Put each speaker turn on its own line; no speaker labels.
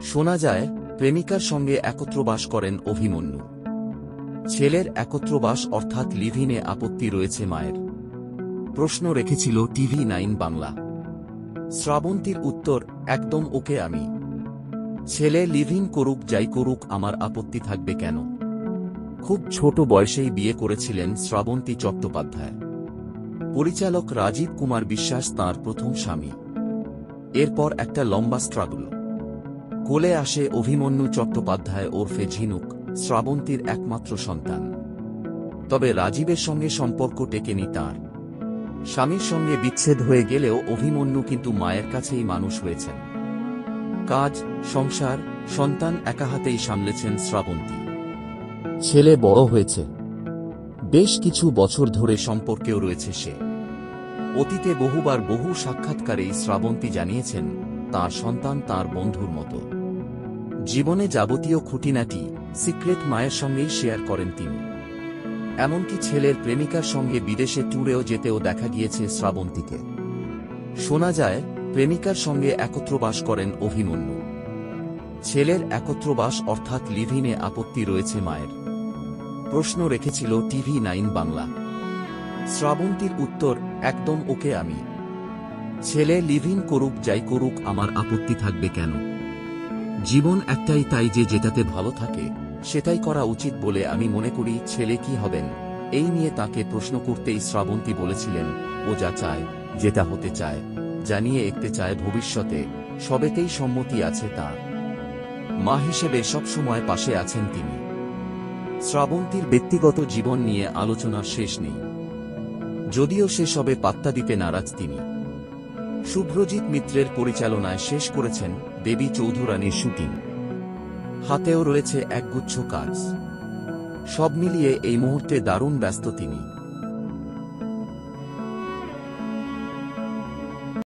শোনা যায়, প্রেমিকার সঙ্গে একত্রবাস করেন অভিমন্যু। ছেলের একত্রবাস অর্থাৎ লিভ-ইনে আপত্তি রয়েছে মায়ের। প্রশ্ন রেখেছিল TV9 বাংলা। শ্রাবন্তীর উত্তর, একদম ওকে আমি। ছেলে লিভ-ইন করুক যাই করুক আমার আপত্তি থাকবে কেন। খুব ছোট বয়সেই বিয়ে করেছিলেন শ্রাবন্তী চট্টোপাধ্যায়। পরিচালক রাজীব কুমার বিশ্বাস তাঁর প্রথম স্বামী। এরপর একটা লম্বা স্ট্রাগল। কোলে আসে অভিমন্যু চট্টোপাধ্যায় ওরফে ঝিনুক, শ্রাবন্তীর একমাত্র সন্তান। তবে রাজীবের সঙ্গে সম্পর্ক টেকেনি তাঁর। স্বামীর সঙ্গে বিচ্ছেদ হয়ে গেলেও অভিমন্যু কিন্তু মায়ের কাছেই মানুষ হয়েছেন। কাজ, সংসার, সন্তান একা হাতেই সামলেছেন শ্রাবন্তী। ছেলে বড় হয়েছে, বেশ কিছু বছর ধরে সম্পর্কেও রয়েছে সে। অতীতে বহুবার বহু সাক্ষাৎকারেই শ্রাবন্তী জানিয়েছেন, তার সন্তান তার বন্ধুর মতো। জীবনে যাবতীয় খুঁটিনাটি সিক্রেট মায়ের সঙ্গেই শেয়ার করেন তিনি। এমনকি ছেলের প্রেমিকার সঙ্গে বিদেশে ট্যুরেও যেতেও দেখা গিয়েছে শ্রাবন্তীকে। শোনা যায়, প্রেমিকার সঙ্গে একত্রবাস করেন অভিমন্যু। ছেলের একত্রবাস অর্থাৎ লিভ-ইনে আপত্তি রয়েছে মায়ের। প্রশ্ন রেখেছিল TV9 বাংলা। শ্রাবন্তীর উত্তর, একদম ওকে আমি। ছেলে লিভ-ইন করুক যাই করুক আমার আপত্তি থাকবে কেন। জীবন একটাই, তাই যেটাতে ভালো থাকে সেটাই করা উচিত বলে আমি মনে করি। ছেলে কি হবেন এই নিয়ে তাকে প্রশ্ন করতেই শ্রাবন্তী বলেছিলেন, ও যা চায়, যেটা হতে চায়, জানিয়ে এগোতে চায় ভবিষ্যতে, সবেতেই সম্মতি আছে তার। মা হিসেবে সবসময় পাশে আছেন তিনি। শ্রাবন্তীর ব্যক্তিগত জীবন নিয়ে আলোচনার শেষ নেই, যদিও সে সবে পাত্তা দিতে নারাজ তিনি। শুভ্রজিৎ মিত্রের পরিচালনায় শেষ করেছেন দেবী চৌধুরানীর শুটিং। হাতেও রয়েছে একগুচ্ছ কাজ। সব মিলিয়ে এই মুহূর্তে দারুণ ব্যস্ত তিনি।